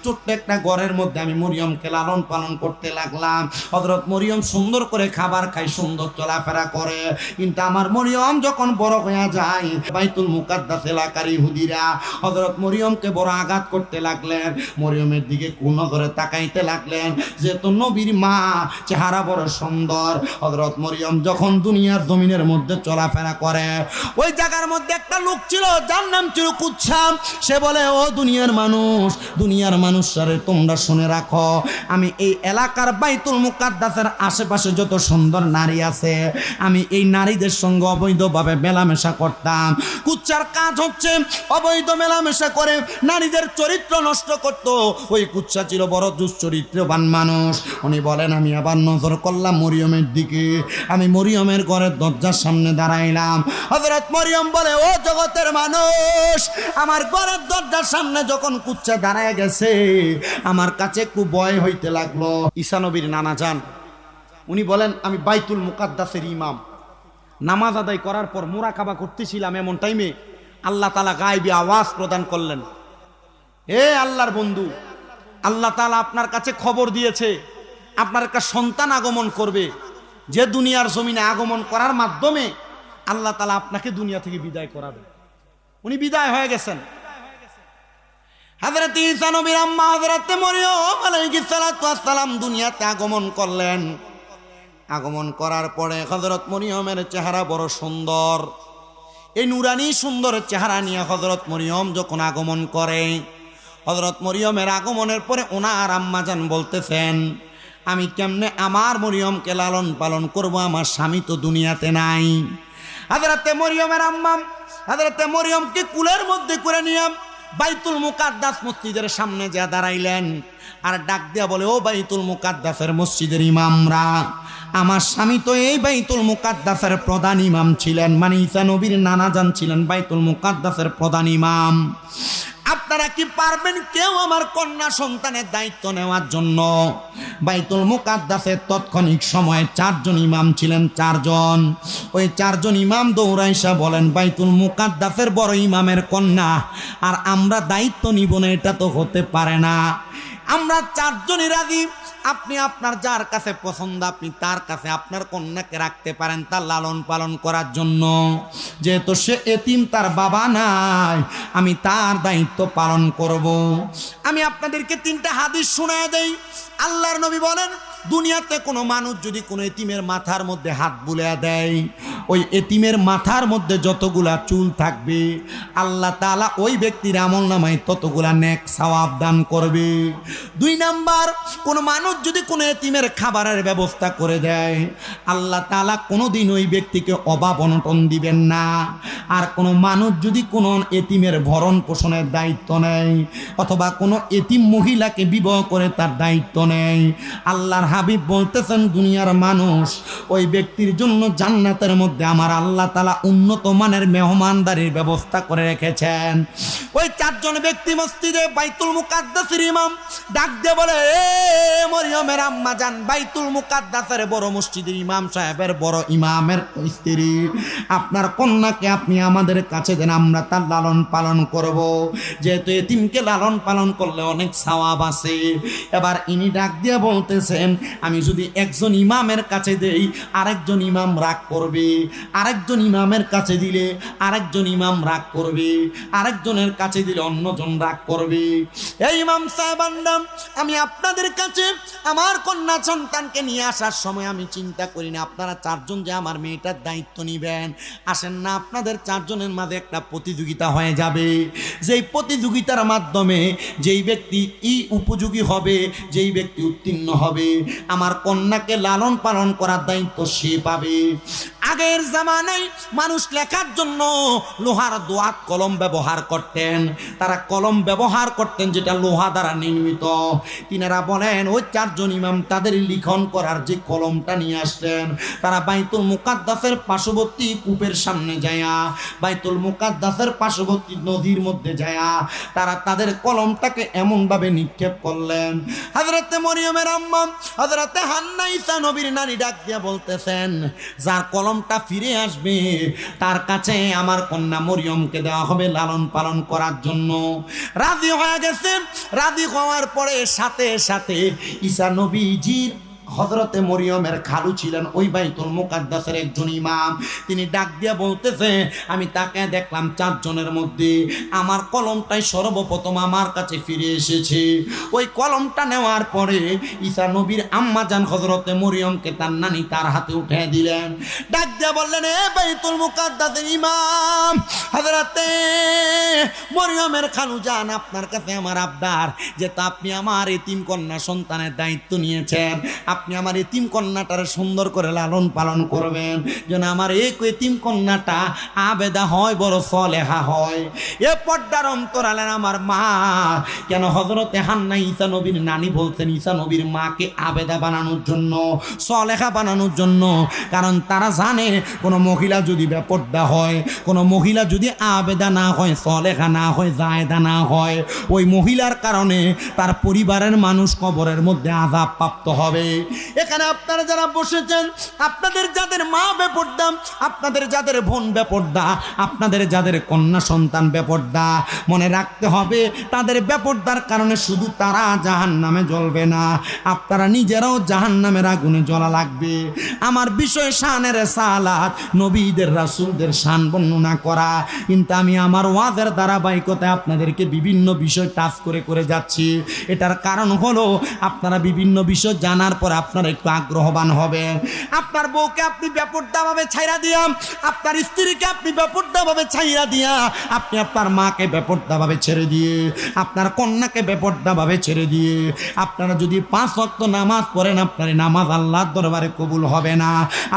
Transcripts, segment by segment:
ছোট্ট একটা ঘরের মধ্যে আমি মরিয়মকে লালন পালন করতে লাগলাম। হযরত মরিয়ম সুন্দর করে খাবার খায়, সুন্দর চলাফেরা করে। কিন্তু আমার মরিয়ম যখন বড় হয়ে যায়, বাইতুল মুকাদ্দাস এলাকার ইহুদিরা হযরত মরিয়মকে বড় আঘাত করতে লাগলেন। মরিয়মের দিকে কোন নজরে তাকাইতে লাগলেন, যেহেতু নবীর মা, চেহারা বড় সুন্দর। হযরত মরিয়ম যখন দুনিয়ার জমিনের মধ্যে চলাফেরা করে, ওই জায়গার মধ্যে একটা লোক ছিল যার নাম ছিল কুচ্ছা। সে বলে, ও দুনিয়ার মানুষ, দুনিয়ার মানুষরে তোমরা শুনে রাখো, আমি এই এলাকার বাইতুল মুকাদ্দাসের আশেপাশে যত সুন্দর নারী আছে, আমি এই নারীদের সঙ্গে অবৈধভাবে মেলামেশা করতাম। কুচ্চার কাজ হচ্ছে অবৈধ মেলামেশা করে নারীদের চরিত্র নষ্ট করত। ওই কুচ্চা ছিল বড় দুশ্চরিত্রবান মানুষ। উনি বলেন, আমি আবার নজর করলাম মরিয়মের দিকে। আমি মরিয়মের ঘরের দরজার সামনে দাঁড়াইলাম। হযরত মরিয়ম বলে, ও জগতের মানুষ, আমার ঘরের দরজার সামনে যখন কুচ্চা দাঁড়ায় গেছে, আমার কাছে একটু ভয় হইতে লাগলো। ঈসা নবীর নানা যান, উনি বলেন, আমি বাইতুল মুকাদ্দাসের ইমাম। নামাজ আদায় করার পর মুরাকাবা করতেছিলাম, এমন টাইমে আল্লাহ তাআলা গায়বী আওয়াজ প্রদান করলেন, হে আল্লাহর বন্ধু, আল্লাহ তাআলা আপনার কাছে খবর দিয়েছে আপনার একটা সন্তান আগমন করবে, যে দুনিয়ার জমিনে আগমন করার মাধ্যমে আল্লাহ তাআলা আপনাকে দুনিয়া থেকে বিদায় করাবে। উনি বিদায় হয়ে গেছেন। হযরত ঈসা নবীর আম্মা হযরত মরিয়ম আলাইহিস সালাতু ওয়াস সালাম দুনিয়াতে আগমন করলেন। আগমন করার পরে হযরত মরিয়মের চেহারা বড় সুন্দর। এই নুরানি সুন্দর চেহারা নিয়ে হযরত মরিয়ম যখন আগমন করে, হযরত মরিয়মের আগমনের পরে ওনার আম্মাজান বলতেছেন, আমি কেমনে আমার মরিয়মকে লালন পালন করব, আমার স্বামী তো দুনিয়াতে নাই। হযরত মরিয়মের আম্মা হযরত মরিয়মকে কুলের মধ্যে করে নিয়ে বাইতুল মুকাদ্দাস মসজিদের সামনে যা দাঁড়াইলেন, আর ডাক দিয়া বলে, ও বাইতুল মুকাদ্দাসের মসজিদের ইমামরা, আমার স্বামী তো এই বাইতুল মুকাদ্দাসের প্রধান ইমাম ছিলেন, মানে ঈসা নবীর নানাজান ছিলেন বাইতুল মুকাদ্দাসের প্রধান ইমাম। আপনারা কি পারবেন কেউ আমার কন্যা সন্তানের দায়িত্ব নেওয়ার জন্য? বাইতুল মুকাদ্দাসের তৎক্ষণিক সময়ে 4 জন ইমাম ছিলেন, 4 জন। ওই 4 জন ইমাম দৌড়াইসা বলেন, বাইতুল মুকাদ্দাসের বড় ইমামের কন্যা, আর আমরা দায়িত্ব নিব না, এটা তো হতে পারে না। আমরা 4 জনই রাজি, আপনি আপনার যার কাছে পছন্দ আপনি তার কাছে আপনার কন্যাকে রাখতে পারেন তার লালন পালন করার জন্য। যেহেতু সে এতিম, তার বাবা নাই, আমি তার দায়িত্ব পালন করব। আমি আপনাদেরকে 3টা হাদিস শোনায় দেই। আল্লাহর নবী বলেন, দুনিয়াতে কোনো মানুষ যদি কোনো এতিমের মাথার মধ্যে হাত বুলিয়ে দেয়, ওই এতিমের মাথার মধ্যে যতগুলা চুল থাকবে আল্লাহ তাআলা ওই ব্যক্তির আমলনামায় ততগুলা নেক সওয়াব দান করবে। 2 নাম্বার, কোনো মানুষ যদি কোনো এতিমের খাবারের ব্যবস্থা করে দেয়, আল্লাহ তাআলা কোনোদিন ওই ব্যক্তিকে অভাব অনটন দিবেন না। আর কোনো মানুষ যদি কোনো এতিমের ভরণ পোষণের দায়িত্ব নেয়, অথবা কোনো এতিম মহিলাকে বিবাহ করে তার দায়িত্ব নেয়, আল্লাহর হাবিব বলতেছেন, দুনিয়ার মানুষ, ওই ব্যক্তির জন্য জান্নাতের মধ্যে আমার আল্লাহ তাআলা উন্নত মানের মেহমানদারির ব্যবস্থা করে রেখেছেন। ওই 4 জন ব্যক্তি মসজিদে বাইতুল মুকাদ্দাসের ইমাম ডাক দিয়ে বলে, এ মরিয়মের আম্মা জান, বাইতুল মুকাদ্দাসের বড় মসজিদের ইমাম সাহেবের বড় ইমামের স্ত্রী, আপনার কন্যাকে আপনি আমাদের কাছে দেন, আমরা তার লালন পালন করব। যেহেতু এতিমকে লালন পালন করলে অনেক সওয়াব আছে। এবার ইনি ডাক দিয়ে বলতেছেন, আমি যদি একজন ইমামের কাছে দেই, আরেকজন ইমাম রাগ করবে, আরেকজন ইমামের কাছে দিলে আরেকজন ইমাম রাগ করবে, আরেকজনের কাছে দিলে অন্যজন রাগ করবে। এই ইমাম সাহেবের নাম, আমি আপনাদের কাছে আমার কন্যা সন্তানকে নিয়ে আসার সময় আমি চিন্তা করি না আপনারা 4 জন যে আমার মেয়েটার দায়িত্ব নেবেন। আসেন না, আপনাদের 4 জনের মাঝে একটা প্রতিযোগিতা হয়ে যাবে, যেই প্রতিযোগিতার মাধ্যমে যেই ব্যক্তি উপযোগী হবে, যেই ব্যক্তি উত্তীর্ণ হবে, আমার কন্যাকে লালন পালন করার দায়িত্ব সে পাবে। আগের জামানায় মানুষ লেখার জন্য লোহার দোয়াত কলম ব্যবহার করতেন। তারা কলম ব্যবহার করতেন যেটা লোহা দ্বারা নির্মিত। তিনারা বলেন, ওই 4 জন ইমাম তাদের লিখন করার যে কলমটা নিয়ে আসতেন, তারা বাইতুল মুকাদ্দাসের পার্শ্ববর্তী কূপের সামনে যায়া, বাইতুল মুকাদ্দাসের পার্শ্ববর্তী নদীর মধ্যে যায়া তারা তাদের কলমটাকে এমনভাবে নিক্ষেপ করলেন। হযরতে মরিয়মের আম্মা হযরতে হান্না ঈসা নবীর নারী ডাক দিয়া বলতেছেন, যার কলমটা ফিরে আসবে, তার কাছে আমার কন্যা মরিয়মকে দেওয়া হবে লালন পালন করার জন্য। রাজি হয়ে গেছে। রাজি হওয়ার পরে সাথে সাথে ঈসা নবীজির হযরতে মরিয়মের খালু ছিলেন ওই বাইতুল মুকাদ্দাসের একজন ইমাম, তিনি ডাক দিয়া বলতেছে, আমি তাকে দেখলাম 4 জনের মধ্যে আমার কলমটাই সর্বপ্রথম আমার কাছে ফিরে এসেছে। ওই কলমটা নেওয়ার পরে ঈসা নবীর আম্মা জান হযরতে মরিয়মকে তার নানি তার হাতে উঠে দিলেন। ডাক দিয়া বললেন, এ বাইতুল মুকাদ্দাসের ইমাম হযরতে মরিয়মের খালু জান, আপনার কাছে আমার আবদার, যে তা আপনি আমার এতিম কন্যা সন্তানের দায়িত্ব নিয়েছেন, আপনি আমার এতিম কন্যাটার সুন্দর করে লালন পালন করবেন, যেন আমার এই এতিম কন্যাটা আবেদা হয়, বড় সলেহা হয়। এ পর্দার অন্তরালেন আমার মা কেন হযরতে হান্না ঈসা নবীর নানি বলছেন ঈসা নবীর মাকে আবেদা বানানোর জন্য, সলেহা বানানোর জন্য। কারণ তারা জানে কোনো মহিলা যদি বেপর্দা হয়, কোনো মহিলা যদি আবেদা না হয়, সলেহা না হয়, জায়েদা না হয়, ওই মহিলার কারণে তার পরিবারের মানুষ কবরের মধ্যে আযাব প্রাপ্ত হবে। এখানে আপনারা যারা বসেছেন, আপনাদের যাদের মা বেপর্দা, আপনাদের যাদের বোন বেপর্দা, আপনাদের যাদের কন্যা সন্তান বেপর্দা, মনে রাখতে হবে তাদের বেপর্দার কারণে শুধু তারা জাহান্নামে জ্বলবে না, আপনারা নিজেরাও জাহান্নামের আগুনে জ্বলা লাগবে। আমার বিষয় শানের সালাত, নবীদের রাসূলদের শান বর্ণনা করা, কিন্তু আমি আমার ওয়াজের ধারাবাহিকতায় আপনাদেরকে বিভিন্ন বিষয় টাচ করে করে যাচ্ছি। এটার কারণ হলো আপনারা বিভিন্ন বিষয় জানার পর আপনারা একটু আগ্রহবান হবেন। আপনার বউকে আপনি বেপর্দাভাবে ছাইরা দিয়া, আপনার স্ত্রীকে আপনি বেপর্দাভাবে ছাইরা দিয়া, আপনি আপনার মাকে বেপর্দাভাবে ছেড়ে দিয়ে, আপনার কন্যাকে বেপর্দাভাবে ছেড়ে দিয়ে আপনারা যদি 5 ওয়াক্ত নামাজ পড়েন, আপনার নামাজ আল্লাহর দরবারে কবুল হবে না।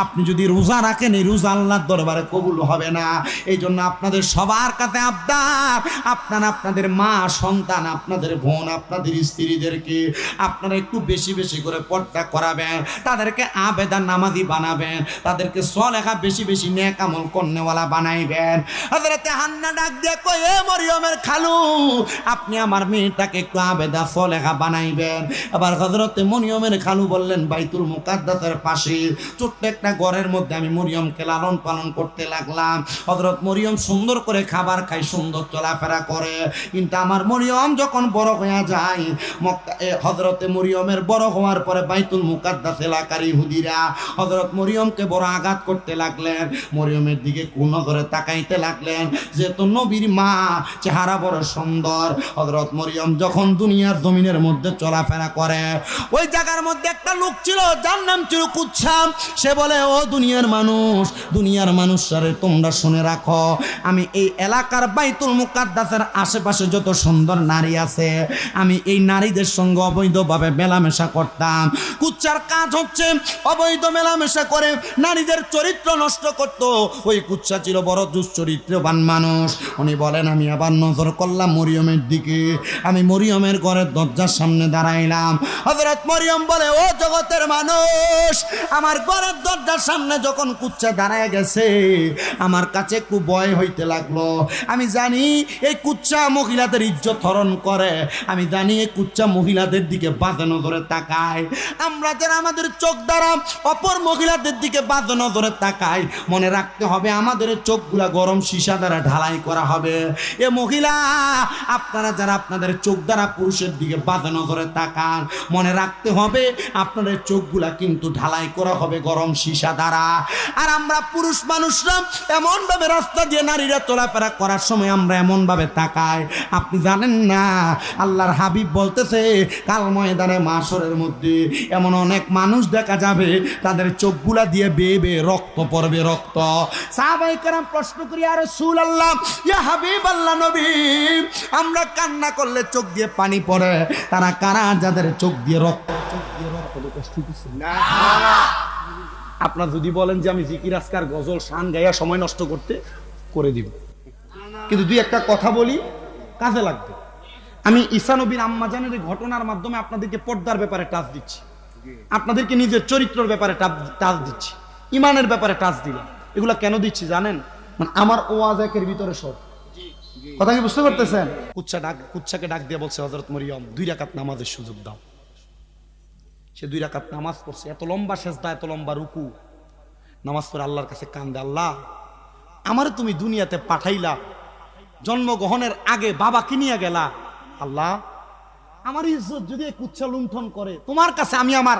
আপনি যদি রোজা রাখেন, এই রোজা আল্লাহর দরবারে কবুল হবে না। এই জন্য আপনাদের সবার কাছে আবদার, আপনারা আপনাদের মা, সন্তান, আপনাদের বোন, আপনাদের স্ত্রীদেরকে আপনারা একটু বেশি বেশি করে পর্দা করাবেন, তাদেরকে আবেদা নামাজি বানাবেন, তাদেরকে সলেহা বেশি বেশি নেক আমল কর্নেওয়ালা বানাইবেন। হযরতে হান্না ডাক দিয়ে কয়, এ মরিয়মের খালু, আপনি আমার মেয়েটাকে একটু আবেদা সলেহা বানাইবেন। আবার হযরতে মরিয়মের খালু বললেন, বাইতুল মুকাদ্দাসের পাশে ছোট্ট একটা ঘরের মধ্যে আমি মরিয়মকে লালন পালন করতে লাগলাম। হযরত মরিয়ম সুন্দর করে খাবার খায়, সুন্দর চলাফেরা করে, কিন্তু আমার মরিয়ম যখন বড় হয়ে যায়, হযরতে মরিয়মের বড় হওয়ার পরে বাইতুল মুকাদ্দাস এলাকার ইহুদিরা হযরত মরিয়মকে বড় আঘাত করতে লাগলেন। মরিয়মের দিকে কোন নজরে তাকাইতে লাগলেন, যেহেতু নবীর মা, চেহারা বড় সুন্দর। হযরত মরিয়ম যখন দুনিয়ার জমিনের মধ্যে চলাফেরা করে, ওই জায়গার মধ্যে একটা লোক ছিল, যার নাম ছিল কুচ্ছা। সে বলে, ও দুনিয়ার মানুষ, দুনিয়ার মানুষরে তোমরা শুনে রাখো, আমি এই এলাকার বাইতুল মুকাদ্দাসের আশেপাশে যত সুন্দর নারী আছে, আমি এই নারীদের সঙ্গে অবৈধভাবে মেলামেশা করতাম। কুচ্চার কাজ হচ্ছে অবৈধ মেলামেশা করে নারীদের চরিত্র নষ্ট করত। ওই কুচ্চা ছিল বড় দুশ্চরিত্রবান মানুষ। উনি বলেন, আমি আবার নজর করলাম মরিয়মের দিকে, আমি মরিয়মের ঘরের দরজার সামনে দাঁড়াইলাম। হযরত মরিয়ম বলে, ও জগতের মানুষ, আমার ঘরের দরজার সামনে যখন কুচ্চা দাঁড়ায় গেছে, আমার কাছে একটু ভয় হইতে লাগলো। আমি জানি এই কুচ্চা মহিলাদের ইজ্জত হরণ করে, আমি জানি এই কুচ্চা মহিলাদের দিকে বাজে নজরে তাকায়। আমরা যারা আমাদের চোখ দ্বারা অপর মহিলাদের দিকে বাজে নজরে তাকাই, মনে রাখতে হবে আমাদের চোখগুলা গরম সীসা দ্বারা ঢালাই করা হবে। এ মহিলা, আপনারা যারা আপনাদের চোখ দ্বারা পুরুষের দিকে বাজে নজরে তাকান, মনে রাখতে হবে আপনাদের চোখগুলা কিন্তু ঢালাই করা হবে গরম সীসা দ্বারা। আর আমরা পুরুষ মানুষরা এমন ভাবে রাস্তা দিয়ে নারীরা চলাফেরা করার সময় আমরা এমন ভাবে তাকাই, আপনি জানেন না, আল্লাহর হাবিব বলতেছে কাল ময়দানে মাশরের মধ্যে এমন অনেক মানুষ দেখা যাবে, তাদের চোখগুলা দিয়ে বেয়ে বেয়ে রক্ত পড়বে, রক্ত। সাহাবায়ে কেরাম প্রশ্ন করি, ইয়া রাসূলুল্লাহ, ইয়া হাবিবাল্লাহ, নবী, আমরা কান্না করলে চোখ দিয়ে পানি পড়ে, তারা কারা যাদের চোখ দিয়ে রক্ত না? আপনার যদি বলেন যে আমি জিকির আজকার গজল শান গাইয়া সময় নষ্ট করতে, করে দিব, কিন্তু দুই একটা কথা বলি, কাজে লাগবে। আমি ঈসা নবীর আম্মা জানের এই ঘটনার মাধ্যমে আপনাদেরকে পর্দার ব্যাপারে টাচ দিচ্ছি, আপনাদেরকে নিজের চরিত্রের ব্যাপারে টাচ দিচ্ছি, ইমানের ব্যাপারে টাচ দিলাম। এগুলা কেন দিচ্ছি জানেন? মানে আমার ওয়াজ একের ভিতরে সব কথা কি বুঝতে পারতেছেন? কুচ্ছাকে ডাক দিয়ে বলছে, হযরত মরিয়ম, 2 রাকাত নামাজের সুযোগ দাও। সে 2 রাকাত নামাজ পড়ছে, এত লম্বা সেজদা, এত লম্বা রুকু, নামাজ পড়ে আল্লাহর কাছে কান্দে, আল্লাহ আমারে তুমি দুনিয়াতে পাঠাইলা, জন্মগ্রহণের আগে বাবাকে নিয়ে গেলা, আল্লাহ আমার ইজ্জত যদি কুচ্ছা লুণ্ঠন করে, তোমার কাছে আমি আমার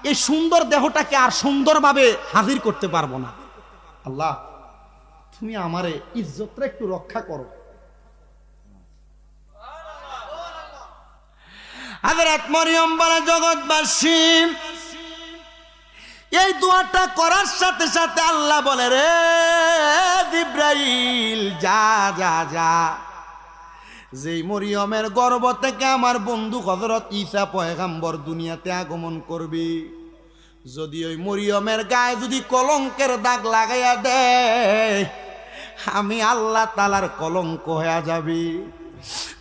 এই সুন্দর দেহটাকে আর সুন্দরভাবে হাজির করতে পারবো না, আল্লাহ তুমি আমারে ইজ্জতটা একটু রক্ষা করো। হযরত মরিয়ম বলে, জগৎবাসী এই দোয়াটা করার সাথে সাথে আল্লাহ বলে, রে জিবরাইল যা যা যা, যেই মরিয়মের গর্ভ থেকে আমার বন্ধু হযরত ঈসা পয়গম্বর দুনিয়াতে আগমন করবে, যদি ওই মরিয়মের গায়ে যদি কলঙ্কের দাগ লাগাইয়া দেয়, আমি আল্লাহ তাআলার কলঙ্ক হয়ে যাবে।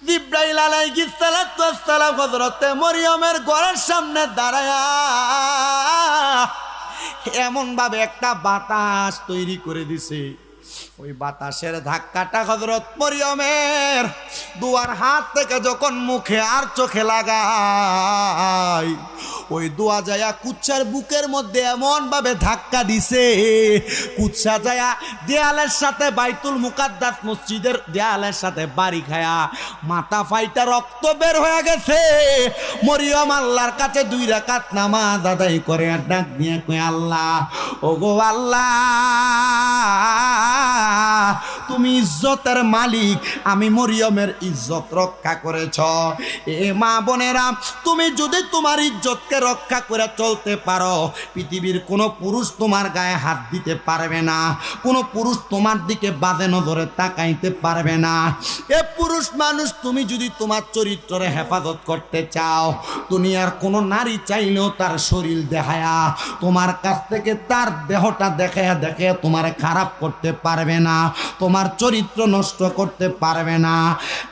জিবরাইল আলাইহিস সালাতু ওয়াস সালাম হযরতে মরিয়মের ঘরের সামনে দাঁড়ায়া এমন ভাবে একটা বাতাস তৈরি করে দিছে, ওই বাতাসের ধাক্কাটা হযরত মরিয়মের দুয়ার হাত থেকে যখন মুখে আর চোখে লাগায়, ওই দোয়া যায়া কুচ্ছার বুকের মধ্যে এমন ভাবে ধাক্কা দিছে, কুচ্ছা যায়া দেয়ালের সাথে বাইতুল মুকাদ্দাস মসজিদের দেয়ালের সাথে বাড়ি খায়া মাথা ফাইটা রক্ত বের হয়ে গেছে। মরিয়ম আল্লাহর কাছে 2 রাকাত নামাজ আদায় করে আর ডাক দিয়ে কয়, আল্লাহ ওগো আল্লাহ তুমি ইজ্জতের মালিক, আমি মরিয়মের ইজ্জত রক্ষা করেছ। এ মা বোনেরা, তুমি যদি তোমার ইজ্জতকে রক্ষা করে চলতে পারো, পৃথিবীর কোনো পুরুষ তোমার গায়ে হাত দিতে পারবে না, কোনো পুরুষ তোমার দিকে বাজে নজরে তাকাইতে পারবে না। এ পুরুষ মানুষ, তুমি যদি তোমার চরিত্রে হেফাজত করতে চাও, দুনিয়ার কোনো নারী চাইলেও তার শরীর দেখায়া তোমার কাছ থেকে তার দেহটা দেখায়া দেখায়া তোমার খারাপ করতে পারবে না, তোমার চরিত্র নষ্ট করতে পারবে না।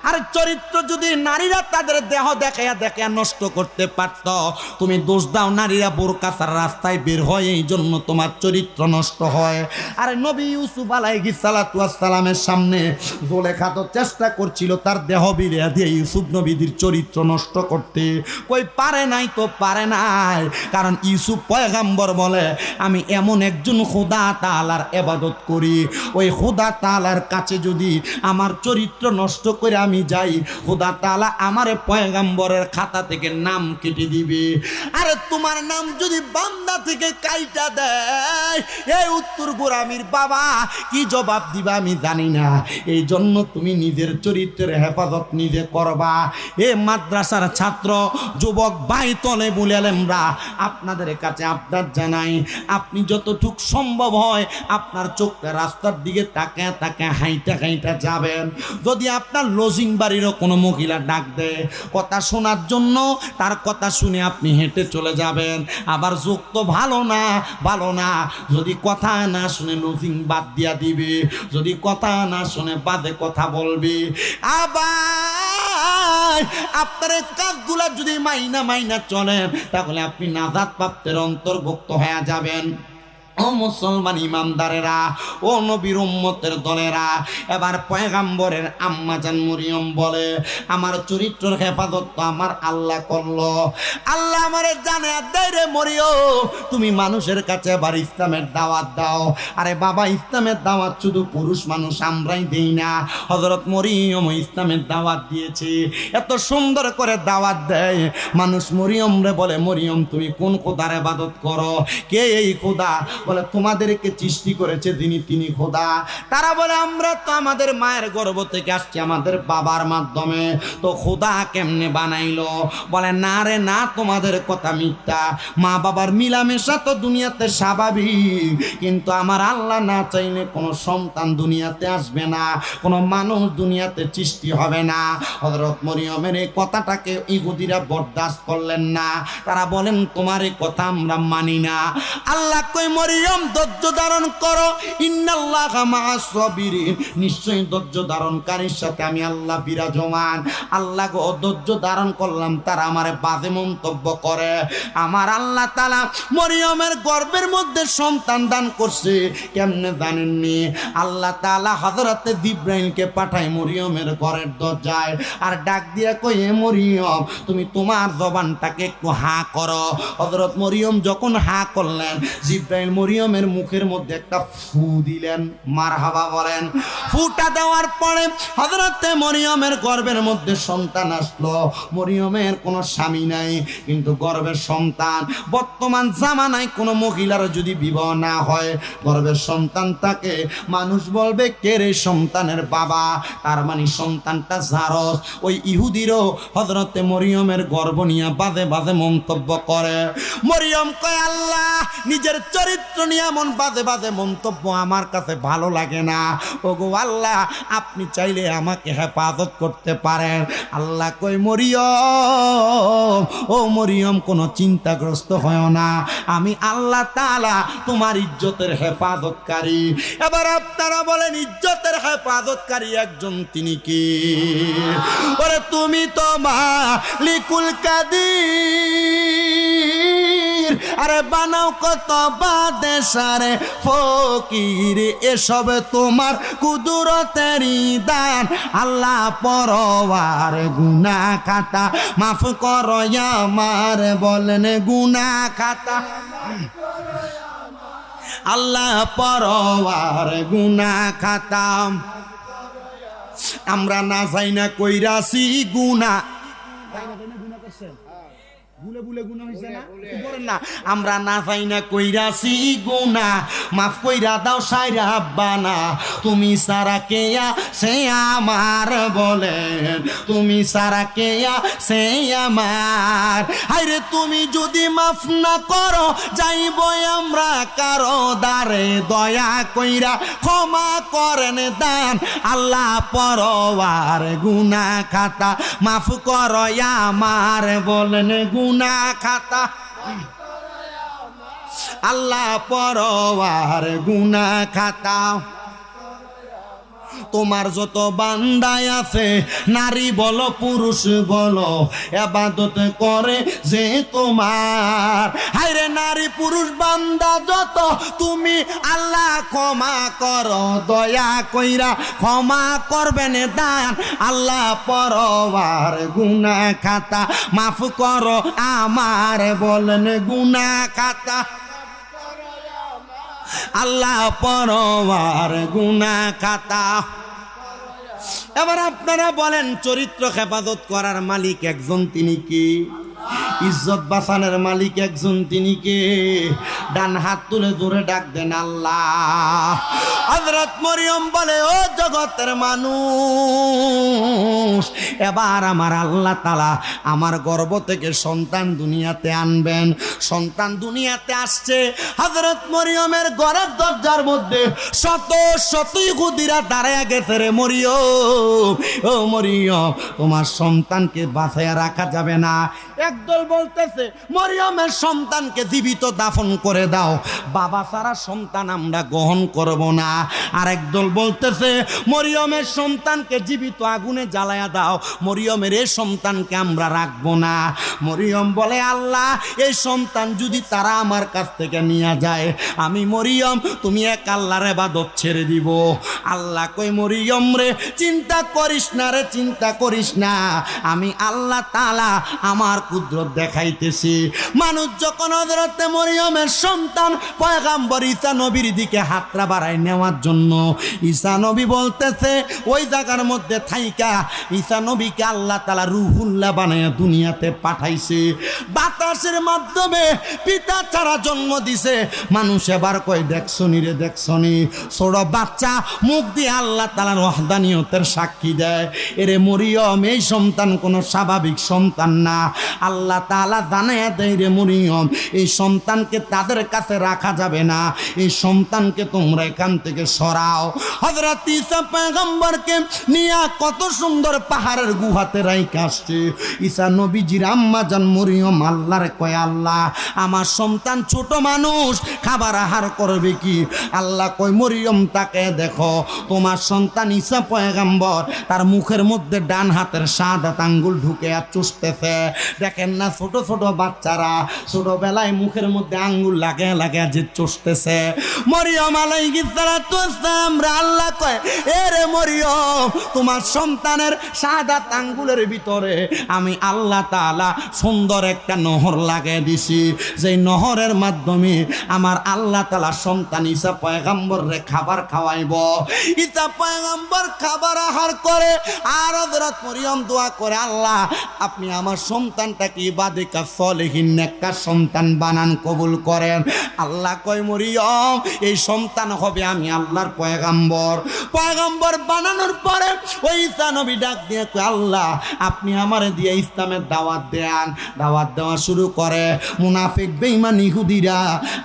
আর চরিত্র যদি নারীরা তাদের দেহ দেখায়া দেখায়া নষ্ট করতে পারত, তুমি দোষ দাও নারীরা বোরকা ছাড়া রাস্তায় বের হয়, এই জন্য তোমার চরিত্র নষ্ট হয়। আর নবী ইউসুফ আলাইহিস সালাতু ওয়াস সালামের সামনে জুলেখা তো চেষ্টা করছিল তার দেহ বিলিয়ে দিয়ে ইউসুফ নবীর চরিত্র নষ্ট করতে, কই পারে নাই তো পারে নাই, কারণ ইউসুফ পয়গম্বর বলে, আমি এমন একজন খোদা তাআলার ইবাদত করি, ওই খোদা তাআলার কাছে যদি আমার চরিত্র নষ্ট করে আমি যাই, খোদা তাআলা আমারে পয়গম্বরের খাতা থেকে নাম কেটে দিবে। আরে তোমার নাম যদি বান্দা থেকে কাইটা দেয়, এই উত্তর গোরামির বাবা কি জবাব দিবা আমি জানি না। এই জন্য তুমি নিজের চরিত্রের হেফাজত নিজে করবা। এ মাদ্রাসার ছাত্র যুবক ভাই তলে বুলেলেমরা, আপনাদের কাছে আবদার জানাই, আপনি যতটুক সম্ভব হয় আপনার চোখটা রাস্তার দিকে তাকায় তাকায় হাইটা হাইটা যাবেন। যদি আপনার লজিং বাড়িরও কোনো মহিলা ডাক দেয় কথা শোনার জন্য, তার কথা শুনে আপনি হেঁটে চলে যাবেন। আবার যোগ তো ভালো না, ভালো না, যদি কথা না শুনে লজিং বাদ দিয়া দিবে, যদি কথা না শুনে বাদে কথা বলবে। আবার আপনার কাজগুলা যদি মাইনা মাইনা চলেন, তাহলে আপনি নাজাত প্রাপ্তের অন্তর্ভুক্ত হয়ে যাবেন। ও মুসলমান ইমানদারেরা, ও নবীর উম্মতের দলেরা, এবার পয়গম্বরের আম্মা জান মরিয়ম বলে, আমার চরিত্রের হেফাজত তো আমার আল্লাহ করলো, আল্লাহ আমারে জানে দেয় রে মরিয়ম, তুমি মানুষের কাছে এবার ইসলামের দাওয়াত দাও। আরে বাবা, ইসলামের দাওয়াত শুধু পুরুষ মানুষ আমরাই দেই না, হযরত মরিয়ম ইসলামের দাওয়াত দিয়েছে, এত সুন্দর করে দাওয়াত দেয় মানুষ। মরিয়ম রে বলে, মরিয়ম তুমি কোন খোদার ইবাদত করো? কে এই খোদা? বলে তোমাদেরকে সৃষ্টি করেছে তিনি খোদা। তারা বলে আমরা তো আমাদের মায়ের গর্ভ থেকে আসছি, আমাদের বাবার মাধ্যমে, তো খোদা কেমনে বানাইলো? বলে না রে না, তোমাদের কথা মিথ্যা, মা বাবার মিলামেশা তো দুনিয়াতে স্বাভাবিক, কিন্তু আমার আল্লাহ না চাইলে কোনো সন্তান দুনিয়াতে আসবে না, কোনো মানুষ দুনিয়াতে সৃষ্টি হবে না। হযরত মরিয়মের এই কথাটাকে ইহুদিরা বরদাস্ত করলেন না, তারা বলেন তোমার এই কথা আমরা মানি না। আল্লাহ কই মরিয়ম ধৈর্য ধারণ করো, ইন্নাল্লাহা মা'আস সাবিরিন, নিশ্চয়ই ধৈর্য ধারণকারীর সাথে আমি আল্লাহ বিরাজমান। আল্লাহ গো ধৈর্য ধারণ করলাম, তারা আমারে বাজে মন্তব্য করে। আমার আল্লাহ তাআলা মরিয়মের গর্ভের মধ্যে সন্তান দান করছে, কেমনে জানেননি? আল্লাহ তাআলা হযরতে জিবরাইলকে পাঠায় মরিয়মের ঘরের দরজায়, আর ডাক দিয়া কই, এ মরিয়ম তুমি তোমার জবানটাকে একটু হা করো। হযরত মরিয়ম যখন হা করলেন, জিবরাইল মরিয়মের মুখের মধ্যে একটা ফু দিলেন, মারহাবা বলেন। ফুটা দেওয়ার পরে হযরতে মরিয়মের গর্ভের মধ্যে সন্তান আসলো। মরিয়মের কোনো স্বামী নাই, কিন্তু গর্ভের সন্তান। বর্তমান জামানায় কোনো মহিলার যদি বিবাহ না হয়, গর্ভের সন্তান তাকে মানুষ বলবে কে রে সন্তানের বাবা, তার মানে সন্তানটা জারজ। ওই ইহুদিরও হযরতে মরিয়মের গর্ভ নিয়ে বাজে বাজে মন্তব্য করে। মরিয়ম কয় আল্লাহ, নিজের চরিত্র নিয়ে এমন বাজে বাজে মন্তব্য আমার কাছে ভালো লাগে না। ওগো আল্লাহ, আপনি চাইলে আমাকে হেফাজত করতে পারেন। আল্লাহ কই মরিয়ম, ও মরিয়ম কোনো চিন্তাগ্রস্ত হয় না, আমি আল্লাহ তাআলা তোমার ইজ্জতের হেফাজতকারী। এবার আপনারা বলেন ইজ্জতের হেফাজতকারী একজন তিনি কি? ওরে তুমি তো মালিকুল কাদির, আরে বানাও কত বাদেশারে ফকির, এসব তোমার কুদরতেরই দান। আল্লাহ পরওয়ার গুনাহ খাতা মাফ করো আমার, বলেন গুনাহ খাতা। আল্লাহ পরওয়ার গুনাহ খাতা, আমরা না যাই না কইরাছি গুনাহ, ভুলে ভুলে গুনাহ হইছে না, বলেন না আমরা না যাই না কইরাছি গুনাহ, মাফ কইরা দাও সাইরা আব্বানা, তুমি সারা কেয়া সে আমার, বলেন তুমি সারা কেয়া সে আমার। হায়রে তুমি যদি মাফ না করো যাইব আমরা কারো দ্বারে, দয়া কইরা ক্ষমা করেন দান। আল্লাহ পরওয়ার গুনাহ খাতা মাফ করো আমার, বলেন গুনাহ খাতা। আল্লাহ পরওয়ার গুনাহ খাতা। তোমার যত বান্দায় আছে, নারী বলো পুরুষ বলো, ইবাদত করে যে তোমার। হায়রে নারী পুরুষ বান্দা যত, তুমি আল্লাহ ক্ষমা করো, দয়া কইরা ক্ষমা করবেন দান। আল্লাহ পরওয়ার গুনাহ খাতা মাফ করো আমার, বলেন গুনাহ খাতা। আল্লাহ পরওয়ার গুনাহ খাতা। এবার আপনারা বলেন চরিত্র হেফাজত করার মালিক একজন তিনি কি? ইজ্জত বাঁচানোর মালিক একজন তিনি কে? ডান হাত তুলে জোরে ডাক দেন আল্লাহ। হযরত মরিয়ম বলে ও জগতের মানুষ, এবার আমার আল্লাহ তাআলা আমার গর্ভ থেকে সন্তান দুনিয়াতে আনবেন। সন্তান দুনিয়াতে আসছে। হযরত মরিয়মের ঘরের দরজার মধ্যে শত শত ইহুদিরা দাঁড়ায়া গেছে রে মরিয়ম, ও মরিয়ম তোমার সন্তানকে বাঁচাইয়া রাখা যাবে না। একদল বলতেছে মরিয়মের সন্তানকে জীবিত দাফন করে দাও, বাবা সারা সন্তান আমরা গ্রহণ করব না। আর একদল বলতেছে মরিয়মের সন্তানকে জীবিত আগুনে জ্বালায়া দাও, মরিয়মের এই সন্তানকে আমরা রাখবো না। মরিয়ম বলে আল্লাহ, এই সন্তান যদি তারা আমার কাছ থেকে নিয়ে যায়, আমি মরিয়ম তুমি এক আল্লাহর ইবাদত ছেড়ে দিব। আল্লাহ কই মরিয়ম রে চিন্তা করিস না রে, চিন্তা করিস না, আমি আল্লাহ তাআলা আমার কুদরত দেখাইতেছি। মানুষ যখন হযরতে মরিয়মের সন্তান পয়গম্বর ঈসা নবীর দিকে হাতটা বাড়ায় নেওয়ার জন্য, ঈসা নবী বলতেছে ওই জায়গার মধ্যে থাইকা ঈসা নবীকে আল্লাহ তাআলা রূহুল্লাহ বানায়া দুনিয়াতে পাঠাইছে। বাতাসের মাধ্যমে পিতা ছাড়া জন্ম দিছে। মানুষ এবার কয় দেখছনি রে দেখছনি, ছোট বাচ্চা মুখ দিয়ে আল্লাহ তাআলার ওয়াহদানিয়তের সাক্ষী দেয়। এরে মরিয়ম এই সন্তান কোনো স্বাভাবিক সন্তান না। আল্লাহ তাআলা জানায়া দেয় রে মরিয়ম এই সন্তানকে তাদের কাছে রাখা যাবে না, এই সন্তানকে তোমরা এখান থেকে সরাও। হযরত ঈসা পয়গম্বরকে নিয়া কত সুন্দর পাহাড়ের গুহাতে রাইখা আসছে। ঈসা নবীজির আম্মা জান মরিয়ম আল্লাহর কয় আল্লাহ আমার সন্তান ছোট মানুষ, খাবার আহার করবে কি? আল্লাহ কয় মরিয়ম তাকে দেখো, তোমার সন্তান ঈসা পয়গম্বর তার মুখের মধ্যে ডান হাতের শাহাদাত আঙ্গুল ঢুকে আর চুষতেছে। দেখেন না ছোট ছোট বাচ্চারা ছোটবেলায় মুখের মধ্যে আঙ্গুল লাগে লাগে যে চষতেছে। মরিয়ম আলাইহিস সালাতু ওয়াসসালাম রে আল্লাহ কয়, এ রে মরিয়ম, তোমার সন্তানের সাদাত আঙ্গুলের ভিতরে আমি আল্লাহ তাআলা সুন্দর একটা নহর লাগিয়ে দিছি, যেই নহরের মাধ্যমে আমার আল্লাহ তাআলা সন্তান ঈসা পয়গম্বর রে খাবার খাওয়াইব। ঈসা পয়গম্বর খাবার আহার করে আর হযরত মরিয়ম দোয়া করে, আল্লাহ আপনি আমার সন্তানটাকে ইবাদিকা সলিহিন নেককার সন্তান বানান, কবুল করেন। আল্লাহ কয়, মরিয়ম এই সন্তান হবে আমি আল্লাহর পয়গম্বর। পয়গম্বর বানানোর পরে ওই ঈসা নবী ডাক দিয়ে কয়, আল্লাহ আপনি আমারে দিয়ে ইসলামের দাওয়াত দেন। দাওয়াত দেওয়া শুরু করে। মুনাফিক বেঈমান ইহুদিরা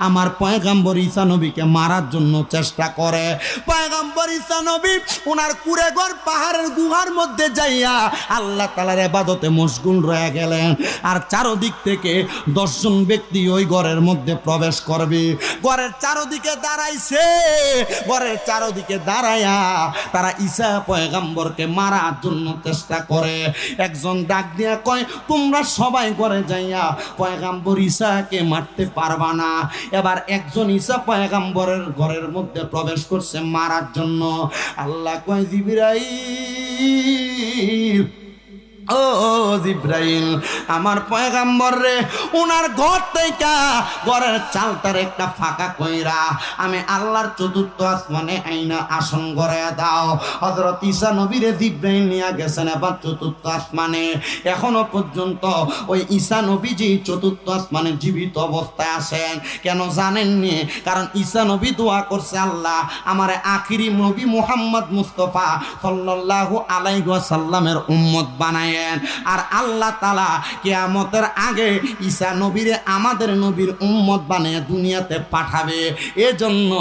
আমার পয়গম্বর ঈসা নবীকে মারার জন্য চেষ্টা করে। পয়গম্বর ঈসা নবী ওনার কুড়েঘর পাহাড়ের গুহার মধ্যে যাইয়া আল্লাহ তাআলার ইবাদতে মশগুল রয়ে গেলেন। আর চারদিক থেকে 10 জন ব্যক্তি ওই ঘরের মধ্যে প্রবেশ করবে। ঘরের চারদিকে দাঁড়াইছে, ঘরের চারদিকে দাঁড়ায়া তারা ঈসা পয়গম্বরকে মারার জন্য চেষ্টা করে। একজন ডাক দিয়া কয়, তোমরা সবাই ঘরে যাইয়া পয়গম্বর ঈসাকে মারতে পারবা না। এবার একজন ঈসা পয়গম্বরের ঘরের মধ্যে প্রবেশ করছে মারার জন্য। আল্লাহ কয়, জিবরাইল, ও জিব্রাইল, আমার পয়গম্বর রে ওনার ঘর থেকে ঘরের চালটার একটা ফাঁকা কইরা আমি আল্লাহর চতুর্থ আসমানে আইনা আসন গড়াইয়া দাও। হযরত ঈসা নবীরে জিব্রাইল নিয়ে গেছেন এবার চতুর্থ আসমানে। এখনো পর্যন্ত ওই ঈসা নবীজি চতুর্থ আসমানে জীবিত অবস্থায় আছেন। কেন জানেননি? কারণ ঈসা নবী দোয়া করছে, আল্লাহ আমারে আখিরি নবী মুহাম্মদ মুস্তাফা সাল্লাল্লাহু আলাইহি ওয়াসাল্লামের উম্মত বানায়। আর আল্লাহ তাআলা কিয়ামতের আগে ঈসা নবীরে আমাদের নবীর উম্মত বানিয়ে দুনিয়াতে পাঠাবে। এজন্য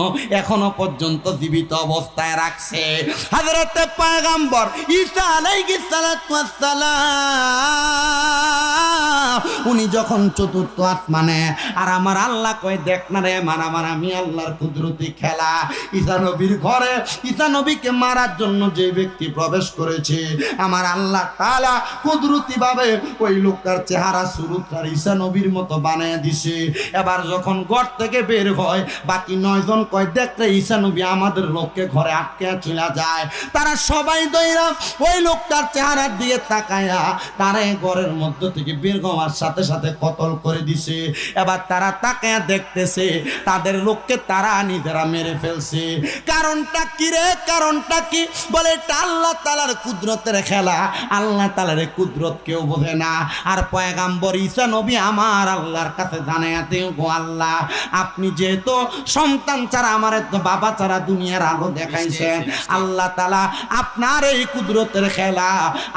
এখনো পর্যন্ত জীবিত অবস্থায় রাখছে। হযরত পয়গম্বর ঈসা আলাইহিস সালাতু ওয়াসসালাম উনি যখন চতুর্থ আসমানে, আর আমার আল্লাহ কয়, দেখ না রে মারামার আমি আল্লাহর কুদরতি খেলা। ঈসা নবীর ঘরে ঈসা নবীকে মারার জন্য যে ব্যক্তি প্রবেশ করেছে আমার আল্লাহ তাআলা কুদরতি ভাবে ওই লোকটার চেহারা সুরতটার ঈসা নবীর মতো বানিয়ে দিছে। এবার যখন ঘর থেকে বের হয় বাকি 9 জন কয়, দেখলে ঈসা নবী আমাদের লোককে ঘরে আটকে চলে যায়। তারা সবাই দইরা ওই লোকটার চেহারার দিকে তাকায়া তারা ঘরের মধ্য থেকে বের হওয়ার সাথে সাথে কতল করে দিছে। এবার তারা তাকায়া দেখতেছে তাদের লোককে তারা নিজেরা মেরে ফেলছে। কারণটা কি রে? কারণটা কি? বলে এটা আল্লাহ তাআলার কুদরতের খেলা। আল্লাহ তাআলার কুদরত কেউ বোঝে না। আর পয়গম্বর ঈসা নবী আমার আল্লাহর কাছে জানায়াতে, গো আল্লাহ আপনি যেহেতু সন্তান ছাড়া আমার বাবা ছাড়া দুনিয়ার আলো দেখাইছেন, আল্লাহ তাআলা আপনার এই কুদরতের খেলা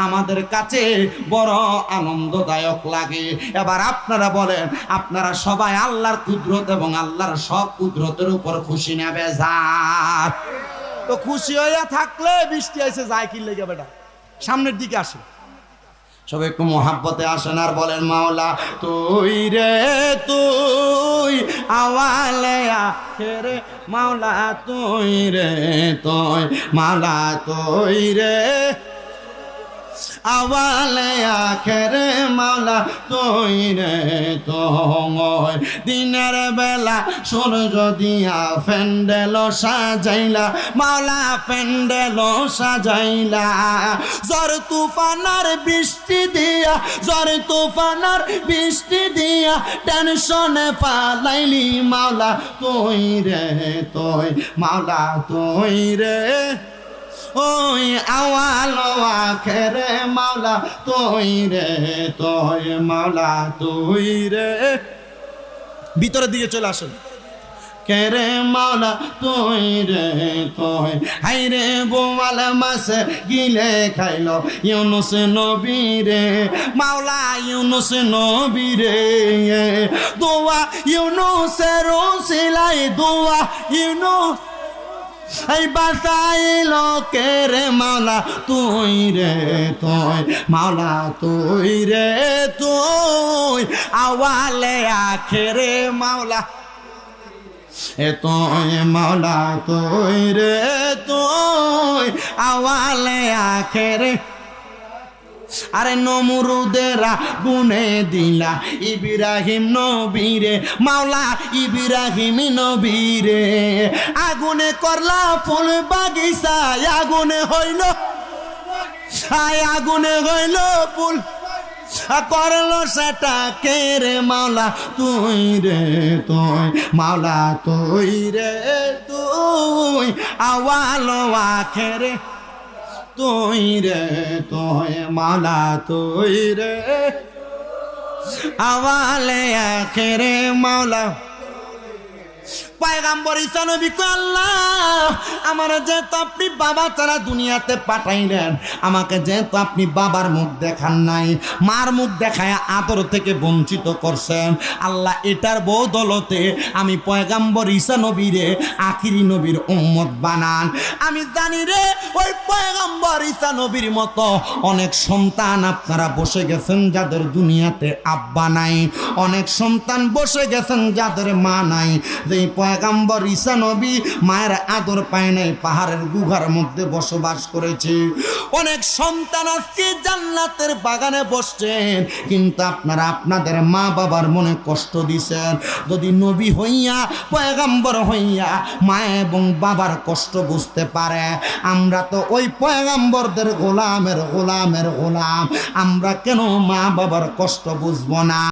আমাদের কাছে বড় আনন্দদায়ক লাগে। এবার আপনারা বলেন, আপনারা সবাই আল্লাহর কুদরত এবং আল্লাহর সব কুদরতের উপর খুশি না বেজার? তো খুশি হইয়া থাকলে বৃষ্টি এসে যায় কি লেগে? বেটা সামনের দিকে আসে, সবাই একটু মোহাব্বতে আসেন আর বলেন, মাওলা তুই রে তুই আওয়ালে আখেরে, মাওলা তুই রে তুই, মাওলা তুই রে আওয়ালে আখেরে, মাওলা তুই রে তুই। দিনের বেলা সূর্য দিয়া প্যান্ডেল সাজাইলা, মাওলা প্যান্ডেল সাজাইলা। ঝড় তুফানার বৃষ্টি দিয়া, ঝড় তুফানার বৃষ্টি দিয়া টেনশনে পালাইলি, মাওলা তুই রে তুই, মাওলা তুই রে ওই আওয়াল আখেরে, মাওলা তুই রে তুই, মাওলা তুই রে। ভিতরের দিকে চলে আসেন। কে রে মাওলা তুই রে তুই, হাই রে বোয়াল মাছ গিলে খাইল ইউনুস নবী রে, মাওলা ইউনুস নবী রে। দোয়া ইউনুসের ওসিলায়, দোয়া ইউনুস এই বাঁচাইল কে রে, মাওলা তুই রে তুই, মাওলা তুই রে তুই আওয়ালে আখেরে, মাওলা এ তুই, মাওলা তুই রে তুই আওয়ালে আখেরে। আরে নমরুদেরা গুনে দিলা ইব্রাহিম নবীরে, মাওলা ইব্রাহিম নবীরে। আগুনে করলা ফুল বাগিচা, আগুনে হইল, আগুনে হইল ফুল, করলো সেটা কে রে মাওলা তুই রে তুই, মাওলা তুই রে তুই, আওয়ালো আখেরে তুই রে তুই, মাওলা তুই রে আওয়ালে আখেরে মাওলা। পয়গম্বর ঈসা নবী কয় আল্লাহ আমার যেহেতু আপনি বাবা ছাড়া দুনিয়াতে পাঠাইলেন, আমাকে যেহেতু আপনি বাবার মুখ দেখান নাই, মার মুখ দেখায় আদর থেকে বঞ্চিত করছেন, আল্লাহ এটার বদৌলতে আমি পয়গম্বর ঈসা নবীরে আখিরি নবীর উম্মত বানান। আমি জানি রে ওই পয়গম্বর ঈসা নবীর মতো অনেক সন্তান আপনারা বসে গেছেন যাদের দুনিয়াতে আব্বা নাই, অনেক সন্তান বসে গেছেন যাদের মা নাই। যে পয়গম্বর ঈসা নবী মায়ের আদর পায় নাই, পাহাড়ের গুহার মধ্যে বসবাস করেছে। অনেক সন্তান আজকে জান্নাতের বাগানে বসছেন, কিন্তু আপনারা আপনাদের মা বাবার মনে কষ্ট দিছেন। যদি নবী হইয়া পয়গম্বর হইয়া মা এবং বাবার কষ্ট বুঝতে পারে, আমরা তো ওই পয়গম্বরদের গোলামের গোলামের গোলাম, আমরা কেন মা বাবার কষ্ট বুঝবো না?